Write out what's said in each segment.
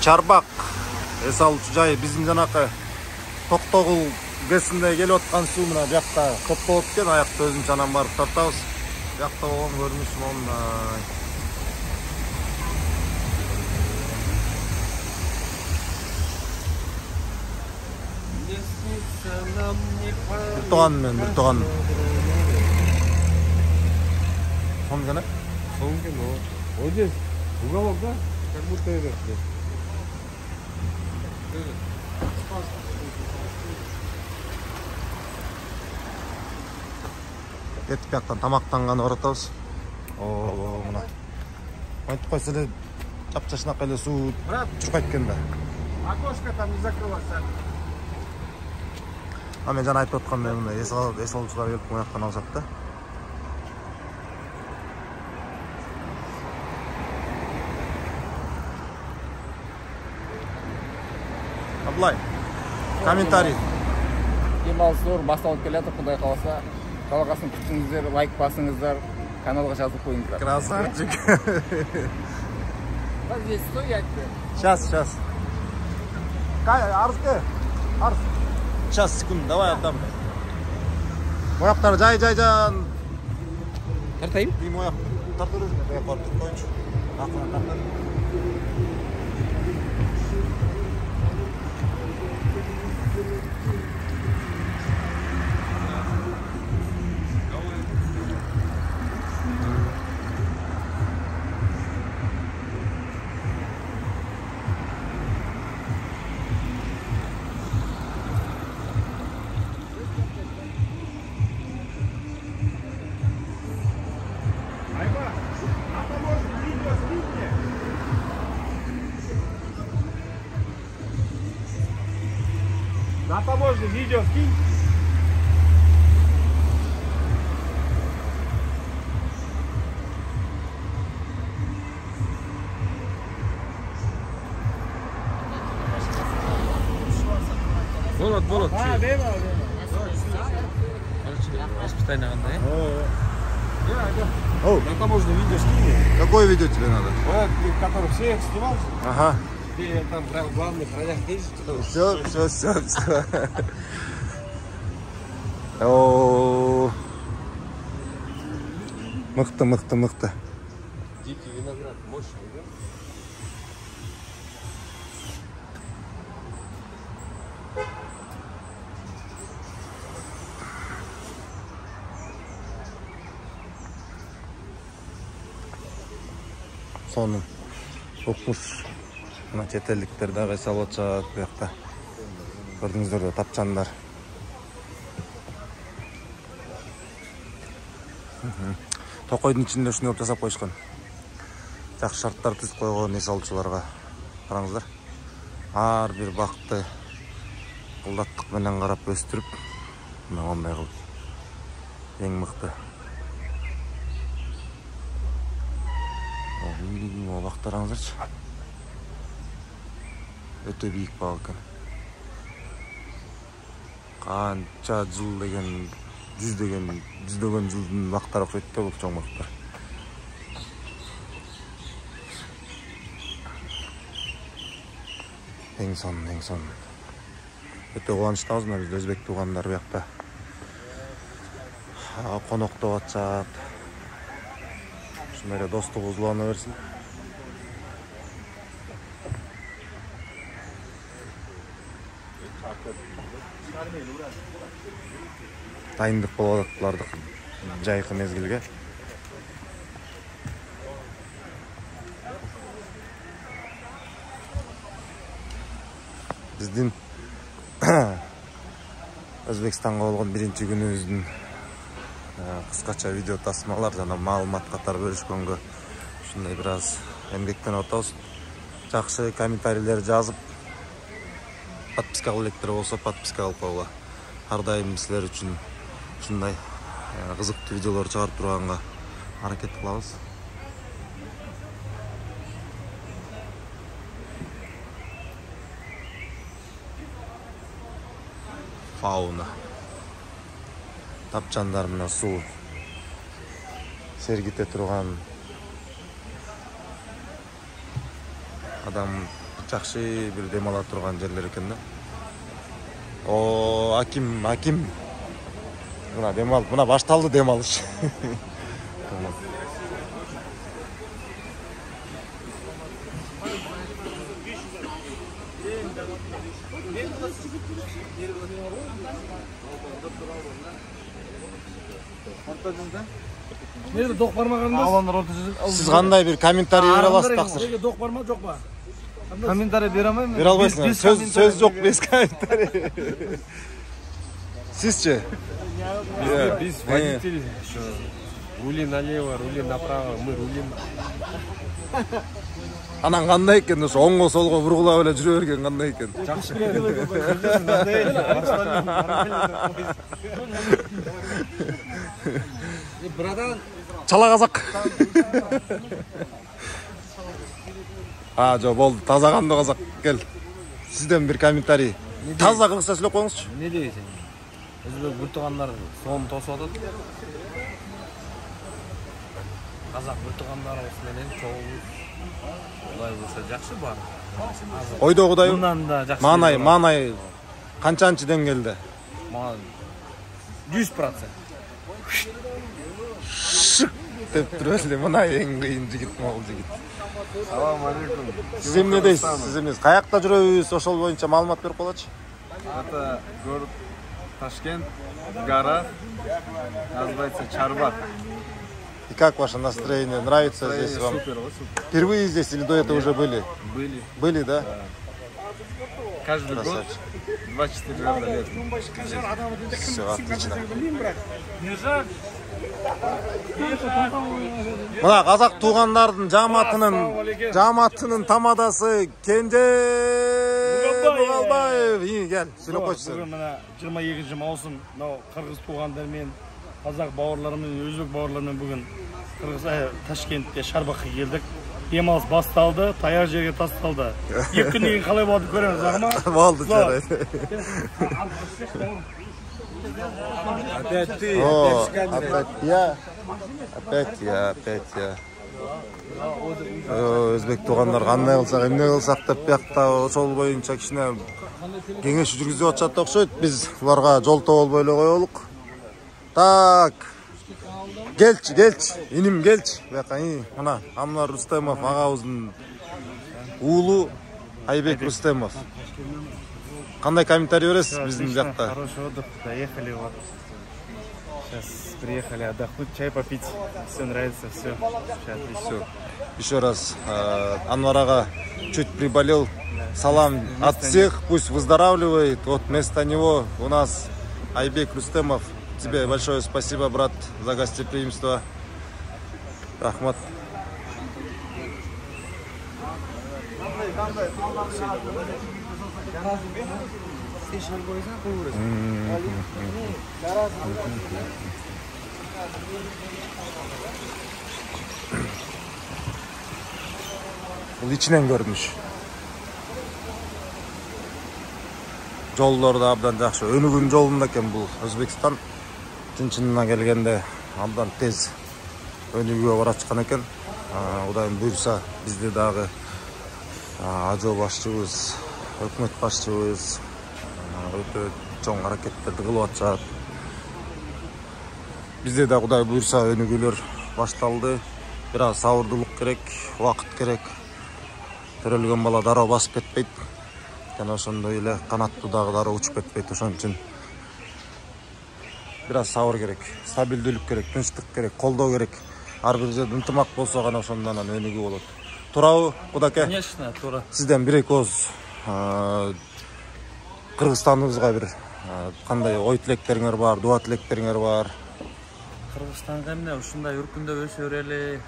Чарбак эс алуучу жайы биздин жанакы Токтогул кесинде келип аткан суу мына жакта топтолуп экен. Аякта өзүм чанам барып тартабыз. Жакта болгон көрүнүш мондай. Bir toğan. Son gene? Son gene o. O здесь уголок, да? Как будто это. Кетип жактан тамактанганы оратабыз. О, мына. Айтып койсо эле чапчашнак эле суу чуркайт экен да. Окошко там не закрылось. Мен жана айтып аткандай мына эс алуучулар келип мынаяктан алышат да. Аблай. Комментарий. Демалыс зор басталып келатыр, Кудай кааласа. Калгасын күтүңүздөр, лайк басыңыздар, каналга жазып коюңуздар. Красавчик. Вот здесь стоять. Сейчас. Арзке. Арз. Сейчас, секунду, давай отдам. Мояктар жай-жайжан. Тартайым? Bir moyak. Tartırız mı? Ben korktuk koyunç. Aklına tartır. На таможне видео скинь. Болот. А, дема. Постоянно кандай? На таможне видео скинь. Какое видео тебе надо? Вот, который все снимал. Ага. Ты там главный храняк ездит. Все. О. Мықты. Дикий виноград, мощный, да? Сонун окуш мына чет элдиктер дагы эс алып атышат буякта. Көрдүңүздөр да тапчандар. Токойдун ичинде ушуну кылып жасап коюшкан. Жакшы шарттар түзүп койгон эс алуучуларга. Караңыздар. Ар бир бакты кулдаттык менен карап өстүрүп, мына мындай кылып. Эң мыкты. О, бактарыңыздарчы. Өтө бийик бак экен. Канча жыл деген, жүздөгөн жылдын бактары окуйт да бул чоң бактар. Эң сонун. Өтө кубанычтабыз, мына биз өзбек туугандар буякта коноктоп атышат. Ушундай эле достугубуз улана берсин. Дайындык болуп атат булардык жайкы мезгилге. Биздин Өзбекстанга болгон биринчи күнүбүздүн кыскача видео тасмалар жана маалымат катары бөлүшкөнгө ушундай бир аз эмгектенип атабыз. Жакшы комментарийлер жазып, подписка кылып электер болсо подписка кылып койгула. Ар дайым силер үчүн ушундай кызыктуу видеолор чыгарып турганга аракет кылабыз. Фауна. Тапчандар менен суу сергите турган адам жакшы бир дем ала турган жерлер экен да. О, Аким. Мына дем алып, мына башталды дем алыш. Nerede dok barmağınız? Siz кандай bir комментарий бере аласыз таксыр? Nerede dok barmağı yok mu? Комментарий бере алмаймын. Бере албайсың. Сөз жоқ, без комментарий. Сизчи? Biz водители, что рули налево, рули направо, мы рулим. Анан кандай экен, ошо оңго солго бургулап эле жүрө берген кандай экен? Жақсы. Брадан, Чала казак. Жо болду, таза кандуу казак. Кел. Сизден бир комментарий. Таза кыргызча сүйлөп коюңузчу. не дейсің? Өзбек бір туғандар соны тосып атады. Қазақ бір туғандар осыменен тоғыз. Олай болса жақсы бар. Ойдогудай Bundan da жақсы. маанай канчанчы деңгээлде? 100%. Деп туруп эле, мына эң кыйын жигит, могул жигит. Салам алейкум. Сиз эмне дейсиз? Сиз эмес каякта жүрөбүз, ошол боюнча маалымат берип койгочу. Это город Ташкент, гора, называется Чарбак. И как ваше настроение? Нравится здесь вам? Супер, вот супер. Впервые здесь или до этого уже были? Были. Были, да? Каждый год Красавчик. 24 года летом. Все, отлично. Мына казак туугандардын жамаатынын тамадасы Кенже Бугалбаев. Гел, сүйлөп койчу. Бүгін мына 22 маусым мынау қырғыз туғандармен, қазақ бауырларымен, өзбек бауырларымен бүгін Ташкентте Шарбаққа келдік. Демалыс басталды, таяқ жерге тасталды. 2 күннен кейін қалай болды көреміз, ағама? Болду, жарайт. Опять ты, О, опять я. Опять я. Өзбек туугандар кандай кылсак, эмне кылсак деп биякта ошол боюнча кичине кеңеш жүргүзүп атышат окшойт. Биз буларга жолтоо болбой эле коелук. Так. Келчи, иним келчи. Бияка, мына Амнар Рустемов агабыздын уулу Айбек Рустемов. Кандай комментарий бересиз биздин биякта? Хороший отдых, доехали вот. Сейчас приехали отдохнуть, чай попить. Все нравится, все. Все. Еще раз Анвар ага чуть приболел. Салам от всех, пусть выздоравливает. Вот вместо него у нас Айбек Рустемов. Тебе большое спасибо, брат, за гостеприимство. Рахмат. Бұл içinden görünüş. Жолдор да абдан жакшы. Өнүгүүнүн жолунда экен бул Өзбекстан. Чынчынына келгенде абдан тез өнүгүүгө бара чыккан экен. Кудайым буйрса бизде дагы ажо башчыбыз, өкмөт башчыбыз өтө чоң аракеттерди кылып атышат. Бизде да Кудай буйрса өнүгүүлөр башталды. Бир аз сабырдуулук керек, убакыт керек. Төрөлгөн бала дароо басып кетпейт. Жана ошондой эле канаттуу дагы дароо учуп кетпейт. Ошон үчүн бир аз сабыр керек, стабилдүүлүк керек, тынчтык керек, колдоо керек. Ар бир жерде ынтымак болсо гана ошондон анан өнүгүү болот. Туурабы, Кудаке? Конечно, туура. Сизден бир эки ооз Кыргызстаныбызга бир кандай ой тилектериңер бар, дуа тилектериңер бар? Кыргызстанга эмне ушундай үркүндөп өсө берели.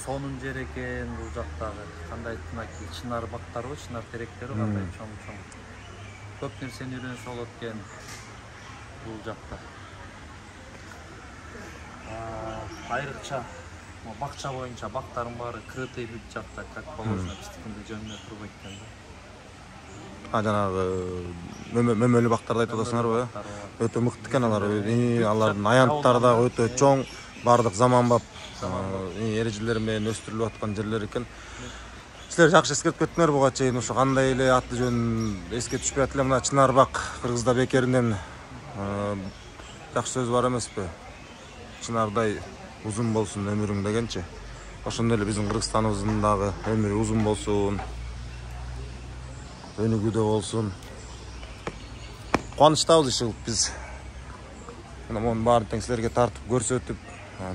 Сонун жер экен бул жактагы. Кандай мынакей чынар бактарбы, чынар теректери кандай чоң-чоң. Көп нерсени үйрөнүшө болот экен бул жакта. Айрыкча бакча боюнча бактардын баары крытый бул жакта, как положено, биздикинде жөнүнө турбайт экен да. Жанагы мөмөлүү бактарды айтып атасыңарбы? Өтө мыкты экен алар. Алардын аянттары да өтө чоң, бардык заманбап эрежелер менен өстүрүлүп аткан жерлер экен. Силер жакшы эскертип кеттиңер буга чейин. Ошо кандай эле аты жөнүн эске түшпөй атты эле. Мына Чынарбак Кыргызда бекеринен жакшы сөз бар эмеспи? Чынардай узун болсун өмүрүң дегенчи. Ошондой эле биздин Кыргызстаныбыздын дагы өмүрү узун болсун. Өнүгүүдө болсун. Кубанычтабыз иши биз. Мына мунун баарын тең силерге тартып көрсөтүп,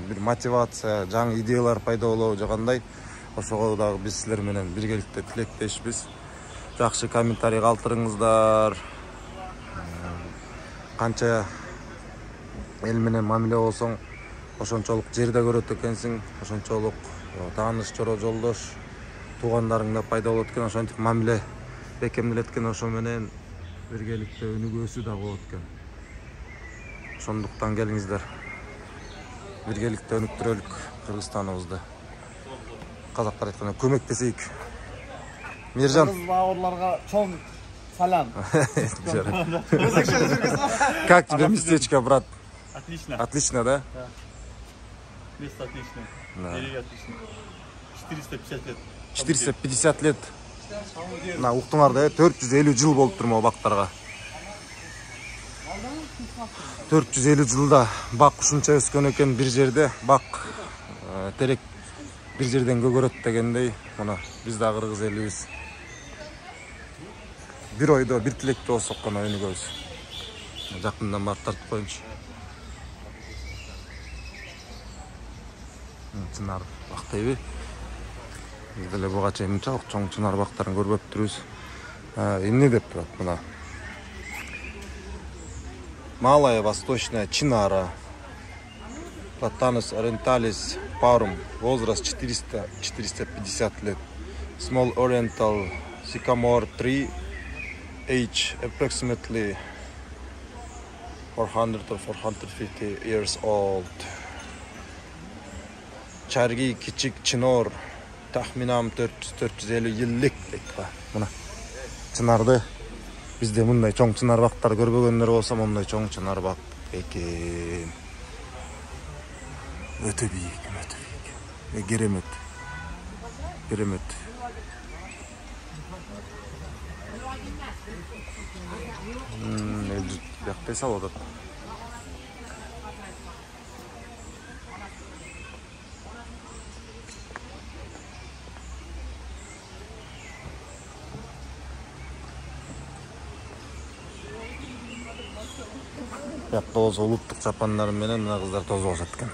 бир мотивация, жаңы идеялар пайда болобу же кандай. Ошого дагы биз силер менен биргеликте тилектешпиз. Жакшы комментарий калтырыңыздар. Канча эл менен мамиле болсоң, ошончолук жерде көрөт экенсиң, ошончолук тааныш, жора жолдош, туугандарың да пайда болот экен, ошентип мамиле бекемделет экен, ошо менен биргеликте өнүгүүсү да болот экен. Ошондуктан келиңиздер. Биргеликте өнүктүрөлүк Кыргызстаныбызды. Казактар айткандай көмөктесейик. Миржан. Кыргыз бауырларга чоң салам. Как тебе местечко, брат? Отлично. Отлично, да? Место отлично. Да. Деревья отлично. 450 лет. 450 лет. Мына уктуңарда 450 жыл болуп тур могу бактарга. 450 жылда бак ушунча өскөн экен бир жерде, бак терек бир жерден көгөрөт дегендей, мына биз да кыргыз элибиз бир ойдо, бир тилекте болсок гана өнүгөбүз. Жакындан барып тартып коеюнчу. Чынар бактайбы. Биз деле буга чейин мынчалык чоң чынар бактарын көрбөптүрбүз. Эмне деп турат мына? Малая восточная чинара. Platanus orientalis parum. Возраст 400-450 лет. Small oriental sycamore tree. Age approximately 400 or 450 years old. Çargi kiçik çinor. Tahminam 400-450 yıllık deyip. Buna çınardı. Bizde mындай чоң чынар бактар көрбөгөндөр болсо, мындай чоң чынар бак экен. Өтө бийик, өтө бийик. Керемет. Керемет. Бактай салып атат. Yakta olsa uluttuk çapanların menен мына кыздар тозуп атат экен.